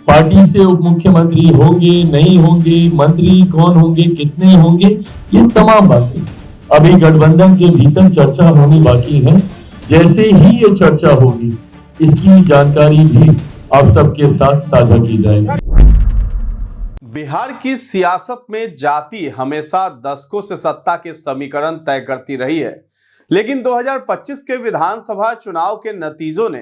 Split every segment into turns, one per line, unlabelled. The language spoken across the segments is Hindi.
पार्टी से उप मुख्यमंत्री होंगे नहीं होंगे, मंत्री कौन होंगे, कितने होंगे, ये तमाम बातें अभी गठबंधन के भीतर चर्चा होनी बाकी है। जैसे ही ये चर्चा होगी इसकी जानकारी भी आप सबके साथ साझा की जाएगी।
बिहार की सियासत में जाति हमेशा दशकों से सत्ता के समीकरण तय करती रही है, लेकिन 2025 के विधानसभा चुनाव के नतीजों ने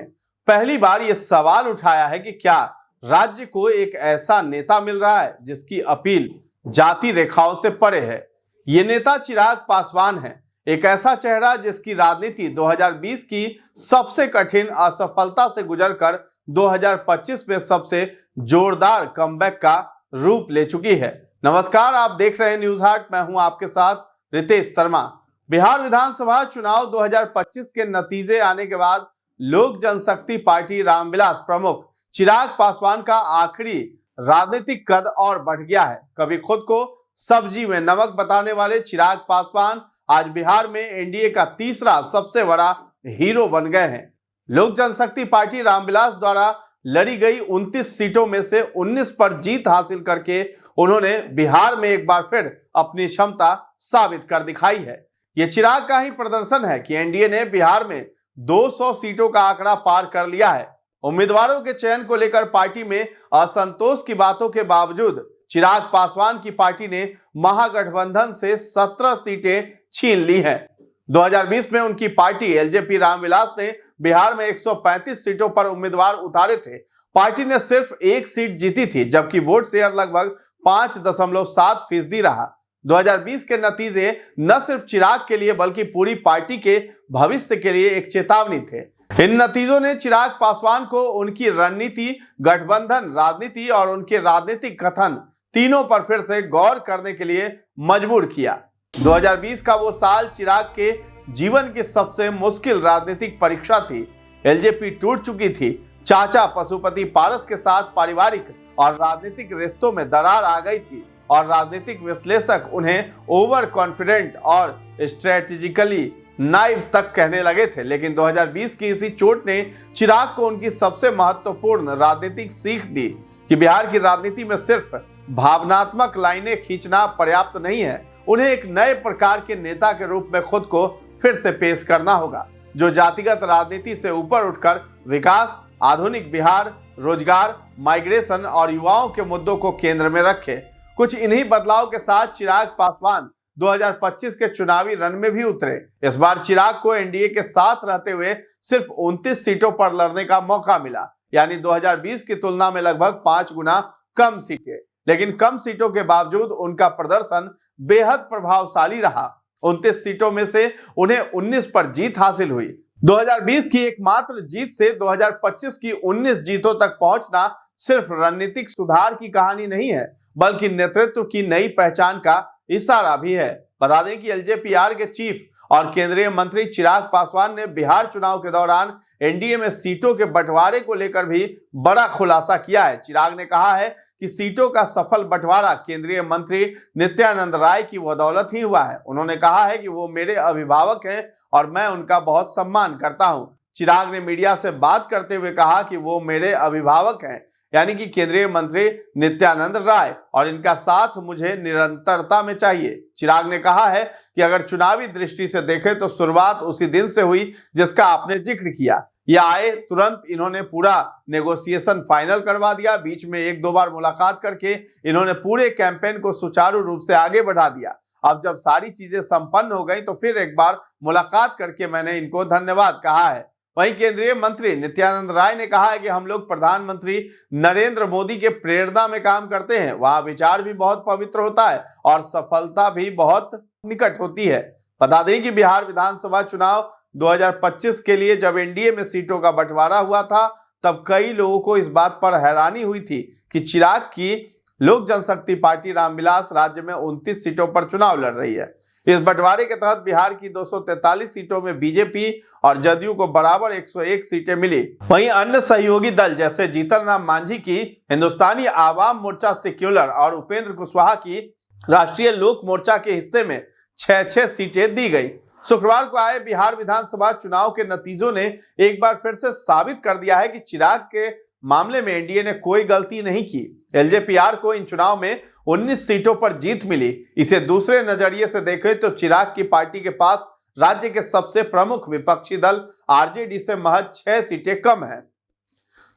पहली बार यह सवाल उठाया है कि क्या राज्य को एक ऐसा नेता मिल रहा है जिसकी अपील जाति रेखाओं से परे है। ये नेता चिराग पासवान है, एक ऐसा चेहरा जिसकी राजनीति 2020 की सबसे कठिन असफलता से गुजरकर 2025 में सबसे जोरदार कमबैक का रूप ले चुकी है। नमस्कार, आप देख रहे हैं न्यूज हाट, मैं हूं आपके साथ रितेश शर्मा। बिहार विधानसभा चुनाव 2025 के नतीजे आने के बाद लोक जनशक्ति पार्टी रामविलास प्रमुख चिराग पासवान का आखिरी राजनीतिक कद और बढ़ गया है। कभी खुद को सब्जी में नमक बताने वाले चिराग पासवान आज बिहार में एनडीए का तीसरा सबसे बड़ा हीरो बन गए हैं। लोक जनशक्ति पार्टी रामविलास द्वारा लड़ी गई 29 सीटों में से 19 पर जीत हासिल करके उन्होंने बिहार में एक बार फिर अपनी क्षमता साबित कर दिखाई है। ये चिराग का ही प्रदर्शन है कि एनडीए ने बिहार में 200 सीटों का आंकड़ा पार कर लिया है। उम्मीदवारों के चयन को लेकर पार्टी में असंतोष की बातों के बावजूद चिराग पासवान की पार्टी ने महागठबंधन से 17 सीटें छीन ली हैं। 2020 में उनकी पार्टी एलजेपी रामविलास ने बिहार में 135 सीटों पर उम्मीदवार उतारे थे। पार्टी ने सिर्फ एक सीट जीती थी, जबकि वोट शेयर लगभग 5.7% रहा। 2020 के नतीजे न सिर्फ चिराग के लिए बल्कि पूरी पार्टी के भविष्य के लिए एक चेतावनी थे। इन नतीजों ने चिराग पासवान को उनकी रणनीति, गठबंधन राजनीति और उनके राजनीतिक कथन तीनों पर फिर से गौर करने के लिए मजबूर किया। 2020 का वो साल चिराग के जीवन की सबसे मुश्किल राजनीतिक परीक्षा थी। एलजेपी टूट चुकी थी। चाचा पशुपति पारस के साथ पारिवारिक और राजनीतिक रिश्तों में दरार आ गई थी और राजनीतिक विश्लेषक उन्हें ओवर कॉन्फिडेंट और स्ट्रेटेजिकली नाइव तक कहने लगे थे। लेकिन 2020 की इसी चोट ने चिराग को उनकी सबसे महत्वपूर्ण राजनीतिक सीख दी कि बिहार की राजनीति में सिर्फ भावनात्मक लाइनें खींचना पर्याप्त नहीं है। उन्हें एक नए प्रकार के नेता के रूप में खुद को फिर से पेश करना होगा, जो जातिगत राजनीति से ऊपर उठकर विकास, आधुनिक बिहार, रोजगार, माइग्रेशन और युवाओं के मुद्दों को केंद्र में रखे। कुछ इन्हीं बदलाव के साथ चिराग पासवान 2025 के चुनावी रण में भी उतरे। इस बार चिराग को एनडीए के साथ रहते हुए सिर्फ 29 सीटों पर लड़ने का मौका मिला, यानी 2020 की तुलना में लगभग 5 गुना कम सीटें। लेकिन कम सीटों के बावजूद उनका प्रदर्शन बेहद प्रभावशाली रहा। 29 सीटों में से उन्हें 19 पर जीत हासिल हुई। 2020 की एकमात्र जीत से 2025 की 19 जीतों तक पहुंचना सिर्फ रणनीतिक सुधार की कहानी नहीं है, बल्कि नेतृत्व की नई पहचान का इशारा भी है। बता दें कि एलजेपीआर के चीफ और केंद्रीय मंत्री चिराग पासवान ने बिहार चुनाव के दौरान एनडीए में सीटों के बंटवारे को लेकर भी बड़ा खुलासा किया है। चिराग ने कहा है कि सीटों का सफल बंटवारा केंद्रीय मंत्री नित्यानंद राय की बदौलत ही हुआ है। उन्होंने कहा है कि वो मेरे अभिभावक हैं और मैं उनका बहुत सम्मान करता हूं। चिराग ने मीडिया से बात करते हुए कहा कि वो मेरे अभिभावक हैं, यानी कि केंद्रीय मंत्री नित्यानंद राय, और इनका साथ मुझे निरंतरता में चाहिए। चिराग ने कहा है कि अगर चुनावी दृष्टि से देखें तो शुरुआत उसी दिन से हुई जिसका आपने जिक्र किया। यह आए तुरंत इन्होंने पूरा नेगोशिएशन फाइनल करवा दिया। बीच में 1-2 बार मुलाकात करके इन्होंने पूरे कैंपेन को सुचारू रूप से आगे बढ़ा दिया। अब जब सारी चीजें संपन्न हो गई तो फिर एक बार मुलाकात करके मैंने इनको धन्यवाद कहा है। वहीं केंद्रीय मंत्री नित्यानंद राय ने कहा है कि हम लोग प्रधानमंत्री नरेंद्र मोदी के प्रेरणा में काम करते हैं। वहां विचार भी बहुत पवित्र होता है और सफलता भी बहुत निकट होती है। बता दें कि बिहार विधानसभा चुनाव 2025 के लिए जब एनडीए में सीटों का बंटवारा हुआ था, तब कई लोगों को इस बात पर हैरानी हुई थी कि चिराग की लोक जनशक्ति पार्टी रामविलास राज्य में 29 सीटों पर चुनाव लड़ रही है। इस बंटवारे के तहत बिहार की 243 सीटों में बीजेपी और जदयू को बराबर 101 सीटें मिली। वहीं अन्य सहयोगी दल जैसे जीतन राम मांझी की हिंदुस्तानी आवाम मोर्चा सेक्युलर और उपेंद्र कुशवाहा की राष्ट्रीय लोक मोर्चा के हिस्से में 6-6 सीटें दी गई। शुक्रवार को आए बिहार विधानसभा चुनाव के नतीजों ने एक बार फिर से साबित कर दिया है कि चिराग के मामले में एनडीए ने कोई गलती नहीं की। एलजेपीआर को इन चुनाव में 19 सीटों पर जीत मिली। इसे दूसरे नजरिए से देखें तो चिराग की पार्टी के पास राज्य के सबसे प्रमुख विपक्षी दल आरजेडी से महज 6 सीटें कम हैं।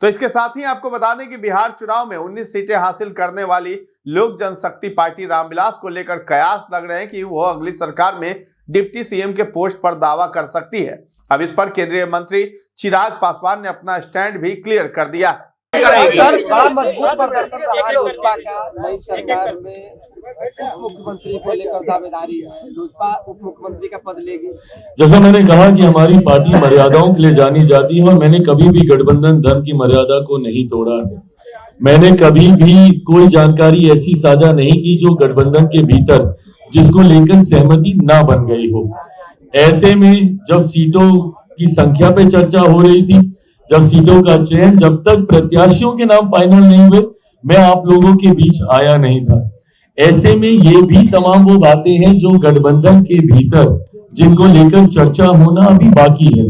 तो इसके साथ ही आपको बता दें कि बिहार चुनाव में 19 सीटें हासिल करने वाली लोक जनशक्ति पार्टी रामविलास को लेकर कयास लग रहे हैं कि वो अगली सरकार में डिप्टी सीएम के पोस्ट पर दावा कर सकती है। अब इस पर केंद्रीय मंत्री चिराग पासवान ने अपना स्टैंड भी क्लियर कर दिया है।
सर, बड़ा मजबूत प्रदर्शन रहा लोजपा का नई सरकार में उप मुख्यमंत्री को लेकर दावेदारी है। लोजपा उप मुख्यमंत्री का पद लेगी।
जैसा मैंने कहा कि हमारी पार्टी मर्यादाओं के लिए जानी जाती है और मैंने कभी भी गठबंधन धर्म की मर्यादा को नहीं तोड़ा है। मैंने कभी भी कोई जानकारी ऐसी साझा नहीं की जो गठबंधन के भीतर जिसको लेकर सहमति ना बन गई हो। ऐसे में जब सीटों की संख्या पे चर्चा हो रही थी, जब सीटों का चयन, जब तक प्रत्याशियों के नाम फाइनल नहीं हुए, मैं आप लोगों के बीच आया नहीं था। ऐसे में ये भी तमाम वो बातें हैं जो गठबंधन के भीतर जिनको लेकर चर्चा होना अभी बाकी है।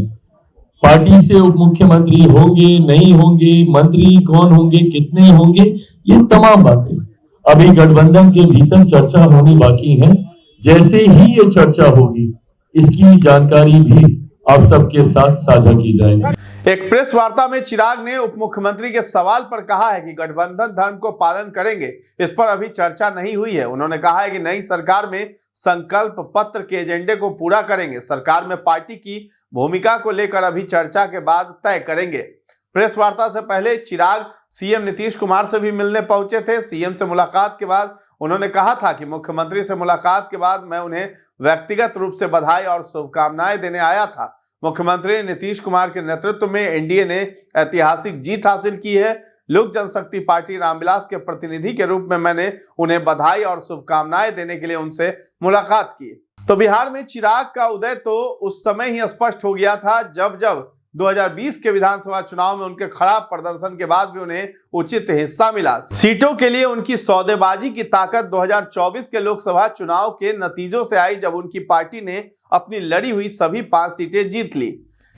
पार्टी से उप मुख्यमंत्री होंगे नहीं होंगे, मंत्री कौन होंगे, कितने होंगे, ये तमाम बातें अभी गठबंधन के भीतर चर्चा होनी बाकी है। जैसे ही ये चर्चा होगी इसकी जानकारी भी आप सबके साथ साझा की जाएगी।
एक प्रेस वार्ता में चिराग ने उप मुख्यमंत्री के सवाल पर कहा है कि गठबंधन धर्म को पालन करेंगे, इस पर अभी चर्चा नहीं हुई है। उन्होंने कहा है कि नई सरकार में संकल्प पत्र के एजेंडे को पूरा करेंगे। सरकार में पार्टी की भूमिका को लेकर अभी चर्चा के बाद तय करेंगे। प्रेस वार्ता से पहले चिराग सीएम नीतीश कुमार से भी मिलने पहुंचे थे। सीएम से मुलाकात के बाद उन्होंने कहा था कि मुख्यमंत्री से मुलाकात के बाद मैं उन्हें व्यक्तिगत रूप से बधाई और शुभकामनाएं देने आया था। मुख्यमंत्री नीतीश कुमार के नेतृत्व में एनडीए ने ऐतिहासिक जीत हासिल की है। लोक जनशक्ति पार्टी रामविलास के प्रतिनिधि के रूप में मैंने उन्हें बधाई और शुभकामनाएं देने के लिए उनसे मुलाकात की। तो बिहार में चिराग का उदय तो उस समय ही स्पष्ट हो गया था जब 2020 के विधानसभा चुनाव में उनके खराब प्रदर्शन के बाद भी उन्हें उचित हिस्सा मिला। सीटों के लिए उनकी सौदेबाजी की ताकत 2024 के लोकसभा चुनाव के नतीजों से आई, जब उनकी पार्टी ने अपनी लड़ी हुई सभी 5 सीटें जीत ली।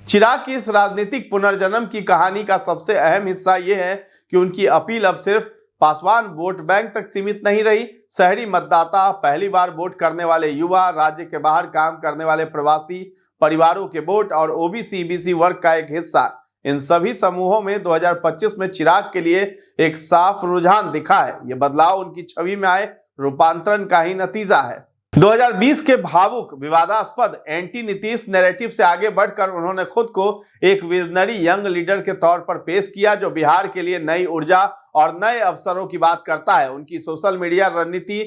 चिराग की इस राजनीतिक पुनर्जन्म की कहानी का सबसे अहम हिस्सा यह है कि उनकी अपील अब सिर्फ पासवान वोट बैंक तक सीमित नहीं रही। शहरी मतदाता, पहली बार वोट करने वाले युवा, राज्य के बाहर काम करने वाले प्रवासी परिवारों के वोट और ओबीसी ईबीसी वर्ग का एक हिस्सा, इन सभी समूहों में 2025 में चिराग के लिए एक साफ रुझान दिखा है। यह बदलाव उनकी छवि में आए रूपांतरण का ही नतीजा है। 2020 के भावुक, विवादास्पद एंटी नीतीश नैरेटिव से आगे बढ़कर उन्होंने खुद को एक विजनरी यंग लीडर के तौर पर पेश किया, जो बिहार के लिए नई ऊर्जा और नए अवसरों की बात करता है। उनकी सोशल मीडिया रणनीति,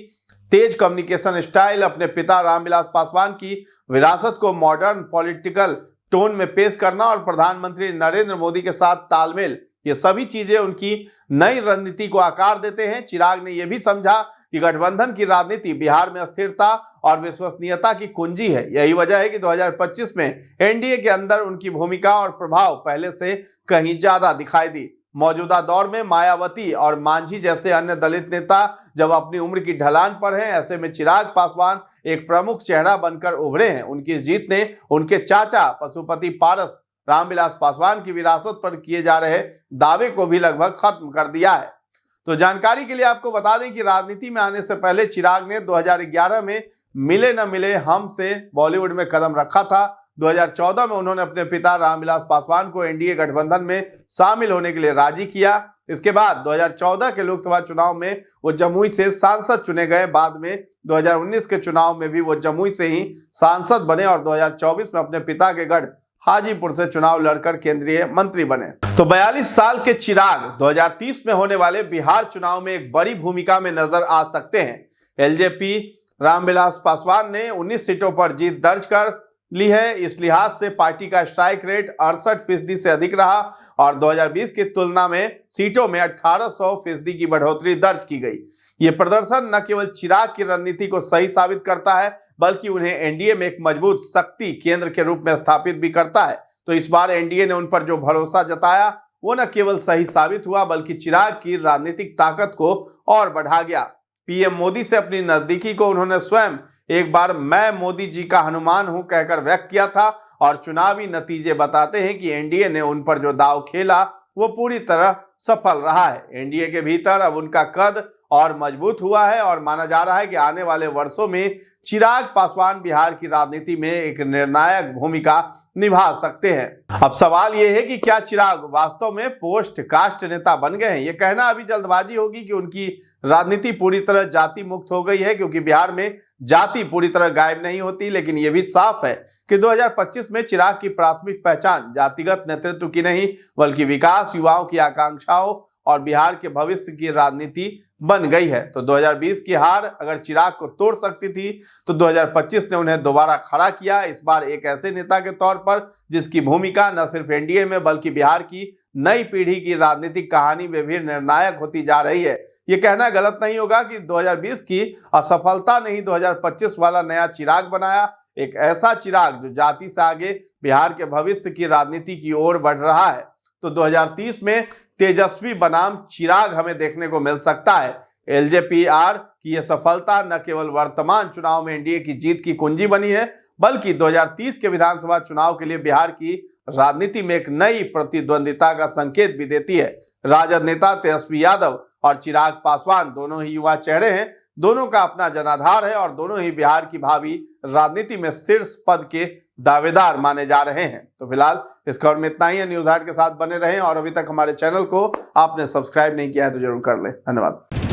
तेज कम्युनिकेशन स्टाइल, अपने पिता रामविलास पासवान की विरासत को मॉडर्न पॉलिटिकल टोन में पेश करना और प्रधानमंत्री नरेंद्र मोदी के साथ तालमेल, ये सभी चीजें उनकी नई रणनीति को आकार देते हैं। चिराग ने यह भी समझा कि गठबंधन की राजनीति बिहार में स्थिरता और विश्वसनीयता की कुंजी है। यही वजह है कि 2025 में एनडीए के अंदर उनकी भूमिका और प्रभाव पहले से कहीं ज्यादा दिखाई दी। मौजूदा दौर में मायावती और मांझी जैसे अन्य दलित नेता जब अपनी उम्र की ढलान पर हैं, ऐसे में चिराग पासवान एक प्रमुख चेहरा बनकर उभरे हैं। उनकी इस जीत ने उनके चाचा पशुपति पारस रामविलास पासवान की विरासत पर किए जा रहे दावे को भी लगभग खत्म कर दिया है। तो जानकारी के लिए आपको बता दें कि राजनीति में आने से पहले चिराग ने 2011 में मिले न मिले हम से बॉलीवुड में कदम रखा था। 2014 में उन्होंने अपने पिता रामविलास पासवान को एनडीए गठबंधन में शामिल होने के लिए राजी किया। इसके बाद 2014 के लोकसभा चुनाव में वो जमुई से सांसद चुने गए। बाद में 2019 के चुनाव में भी वो जमुई से ही सांसद बने और 2024 में अपने पिता के गढ़ हाजीपुर से चुनाव लड़कर केंद्रीय मंत्री बने। तो 42 साल के चिराग 2030 में होने वाले बिहार चुनाव में एक बड़ी भूमिका में नजर आ सकते हैं। एलजेपी रामविलास पासवान ने 19 सीटों पर जीत दर्ज कर ली है। इस लिहाज से पार्टी का स्ट्राइक रेट 68% से अधिक रहा और 2020 की तुलना में सीटों में 1800% की बढ़ोतरी दर्ज की गई। ये प्रदर्शन न केवल चिराग की रणनीति को सही साबित करता है, बल्कि उन्हें एनडीए में एक मजबूत शक्ति केंद्र के रूप में स्थापित भी करता है। तो इस बार एनडीए ने उन पर जो भरोसा जताया वो न केवल सही साबित हुआ, बल्कि चिराग की राजनीतिक ताकत को और बढ़ा गया। पीएम मोदी से अपनी नजदीकी को उन्होंने स्वयं एक बार मैं मोदी जी का हनुमान हूं कहकर व्यक्त किया था और चुनावी नतीजे बताते हैं कि एनडीए ने उन पर जो दाव खेला वो पूरी तरह सफल रहा है। एनडीए के भीतर अब उनका कद और मजबूत हुआ है और माना जा रहा है कि आने वाले वर्षों में चिराग पासवान बिहार की राजनीति में एक निर्णायक भूमिका निभा सकते हैं। अब सवाल यह है कि क्या चिराग वास्तव में पोस्ट कास्ट नेता बन गए हैं? यह कहना अभी जल्दबाजी होगी कि उनकी राजनीति पूरी तरह जाति मुक्त हो गई है, क्योंकि बिहार में जाति पूरी तरह गायब नहीं होती। लेकिन यह भी साफ है कि 2025 में चिराग की प्राथमिक पहचान जातिगत नेतृत्व की नहीं बल्कि विकास, युवाओं की आकांक्षाओं और बिहार के भविष्य की राजनीति बन गई है। तो 2020 की हार अगर चिराग को तोड़ सकती थी तो 2025 ने उन्हें दोबारा खड़ा किया, इस बार एक ऐसे नेता के तौर पर जिसकी भूमिका न सिर्फ एनडीए में बल्कि बिहार की नई पीढ़ी की राजनीतिक कहानी में भी निर्णायक होती जा रही है। ये कहना गलत नहीं होगा कि 2020 की असफलता ने ही 2025 वाला नया चिराग बनाया, एक ऐसा चिराग जो जाति से आगे बिहार के भविष्य की राजनीति की ओर बढ़ रहा है। तो 2030 में तेजस्वी बनाम चिराग हमें देखने को मिल सकता है। एलजेपीआर की यह सफलता न केवल वर्तमान चुनाव में एनडीए की जीत की कुंजी बनी है बल्कि 2030 के विधानसभा चुनाव के लिए बिहार की राजनीति में एक नई प्रतिद्वंदिता का संकेत भी देती है। राजद नेता तेजस्वी यादव और चिराग पासवान दोनों ही युवा चेहरे हैं, दोनों का अपना जनाधार है और दोनों ही बिहार की भावी राजनीति में शीर्ष पद के दावेदार माने जा रहे हैं। तो फिलहाल इस खबर में इतना ही है। न्यूज़ हाट के साथ बने रहें और अभी तक हमारे चैनल को आपने सब्सक्राइब नहीं किया है तो जरूर कर लें। धन्यवाद।